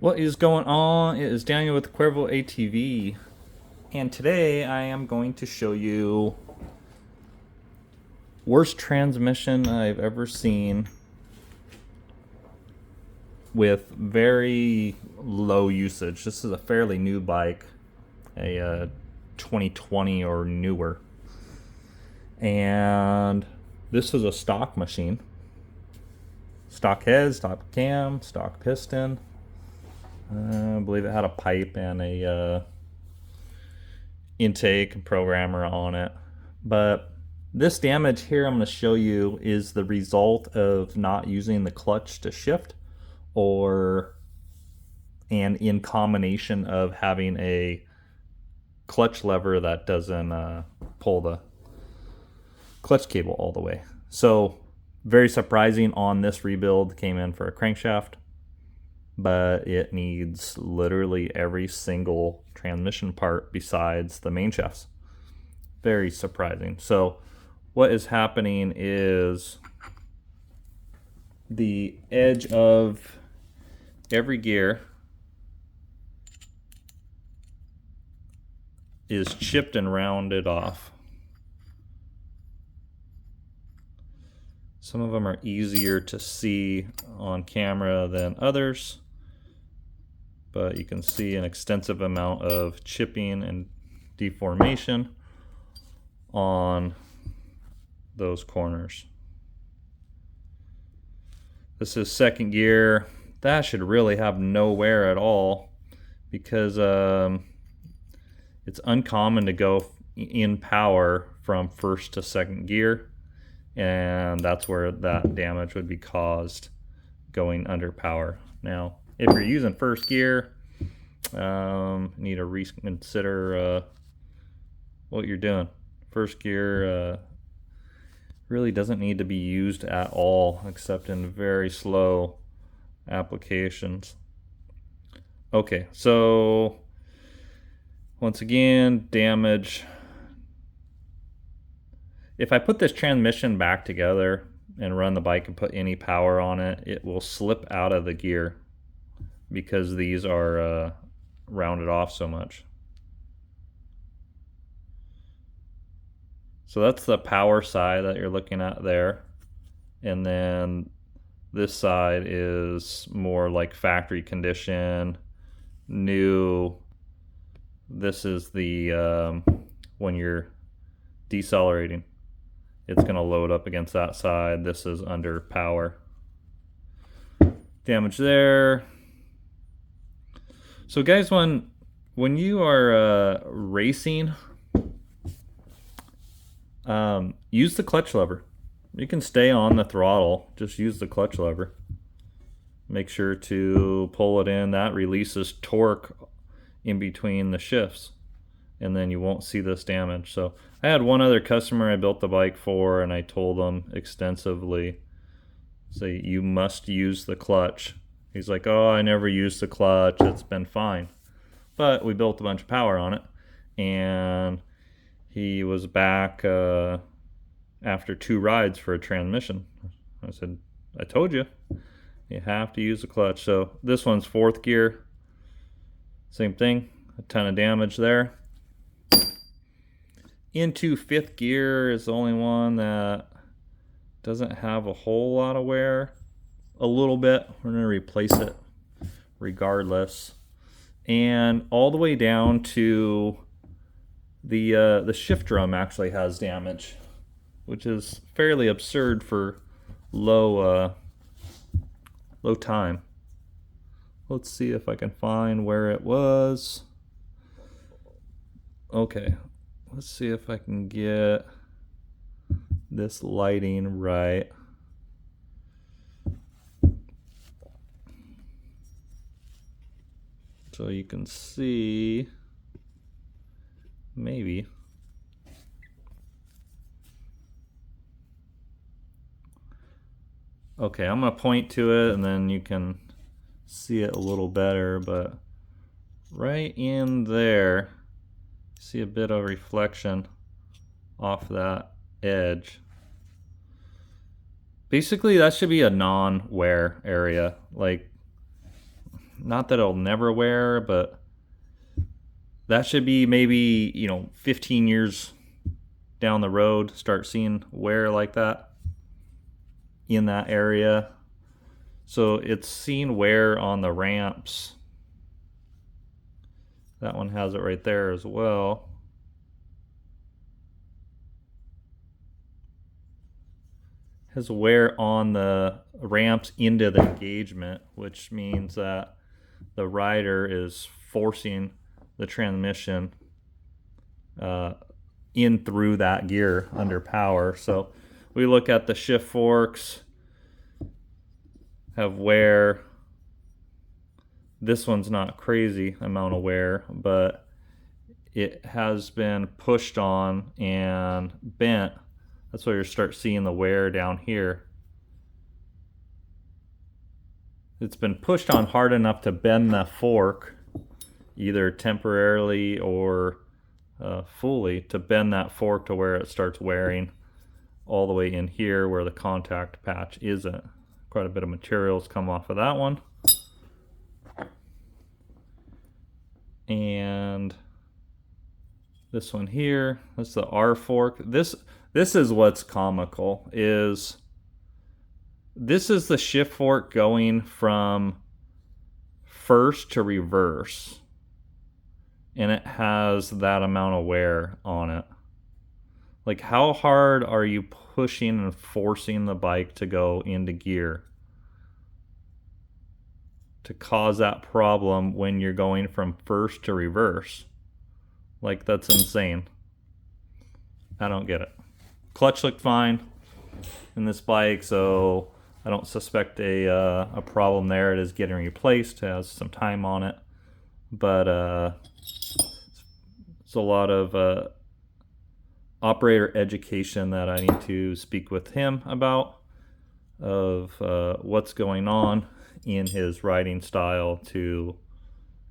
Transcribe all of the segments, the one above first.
What is going on? It is Daniel with Cuervo ATV, and today I am going to show you worst transmission I've ever seen with very low usage. This is a fairly new bike, a 2020 or newer, and this is a stock machine. Stock head, stock cam, stock piston. I believe it had a pipe and a intake and programmer on it. But this damage here I'm going to show you is the result of not using the clutch to shift, or and in combination of having a clutch lever that doesn't pull the clutch cable all the way. So very surprising on this rebuild. Came in for a crankshaft, but it needs literally every single transmission part besides the main shafts. Very surprising. So what is happening is the edge of every gear is chipped and rounded off. Some of them are easier to see on camera than others, but you can see an extensive amount of chipping and deformation on those corners. This is second gear. That should really have no wear at all, because it's uncommon to go in power from first to second gear, and that's where that damage would be caused, going under power. Now, if you're using first gear, you need to reconsider what you're doing. First gear really doesn't need to be used at all, except in very slow applications. Okay, so once again, damage. If I put this transmission back together and run the bike and put any power on it, it will slip out of the gear because these are rounded off so much. So that's the power side that you're looking at there. And then this side is more like factory condition, new. This is the when you're decelerating, it's going to load up against that side. This is under power. Damage there. So guys, when you are racing, use the clutch lever. You can stay on the throttle, just use the clutch lever. Make sure to pull it in. That releases torque in between the shifts, and then you won't see this damage. So I had one other customer I built the bike for, and I told him extensively, say, you must use the clutch. He's like, oh, I never used the clutch, it's been fine. But we built a bunch of power on it, and he was back after 2 rides for a transmission. I said, I told you, you have to use the clutch. So this one's 4th gear. Same thing, a ton of damage there. Into 5th gear is the only one that doesn't have a whole lot of wear. A little bit. We're going to replace it regardless. And all the way down to the shift drum actually has damage, which is fairly absurd for low time. Let's see if I can find where it was. Okay, let's see if I can get this lighting right. So you can see, maybe. Okay, I'm gonna point to it and then you can see it a little better, but right in there, see a bit of reflection off that edge. Basically, that should be a non-wear area. Like, not that it'll never wear, but that should be maybe, 15 years down the road, start seeing wear like that in that area. So it's seen wear on the ramps. That one has it right there as well. Has wear on the ramps into the engagement, which means that the rider is forcing the transmission in through that gear under power. So we look at the shift forks, have wear. This one's not crazy amount of wear, but it has been pushed on and bent. That's where you start seeing the wear down here. It's been pushed on hard enough to bend the fork, either temporarily or fully, to bend that fork to where it starts wearing all the way in here where the contact patch isn't. Quite a bit of materials come off of that one. And this one here, that's the R fork. This is what's comical, is this is the shift fork going from first to reverse, and it has that amount of wear on it. Like, how hard are you pushing and forcing the bike to go into gear to cause that problem when you're going from first to reverse? Like, that's insane. I don't get it. Clutch looked fine in this bike, so I don't suspect a problem there. It is getting replaced. It has some time on it, but it's a lot of operator education that I need to speak with him about, of what's going on in his riding style to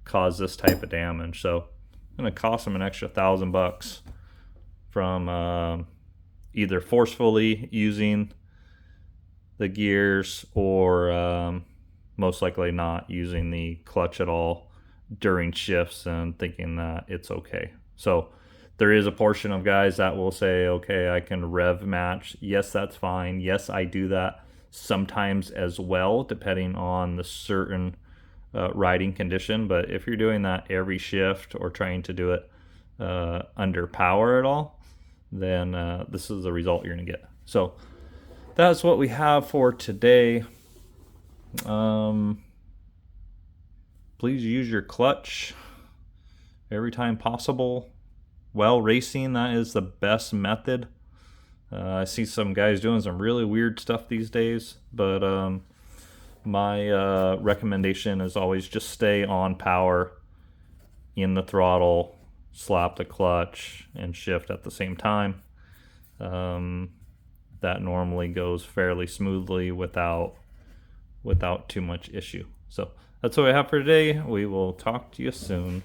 cause this type of damage. So it's going to cost him an extra $1,000 from either forcefully using the gears or most likely not using the clutch at all during shifts and thinking that it's okay. So there is a portion of guys that will say, okay, I can rev match. Yes, that's fine. Yes, I do that sometimes as well, depending on the certain riding condition. But if you're doing that every shift or trying to do it under power at all, then this is the result you're going to get. So that's what we have for today. Please use your clutch every time possible. While racing, that is the best method. I see some guys doing some really weird stuff these days, but my recommendation is always just stay on power in the throttle, slap the clutch, and shift at the same time. That normally goes fairly smoothly without too much issue. So that's what we have for today. We will talk to you soon.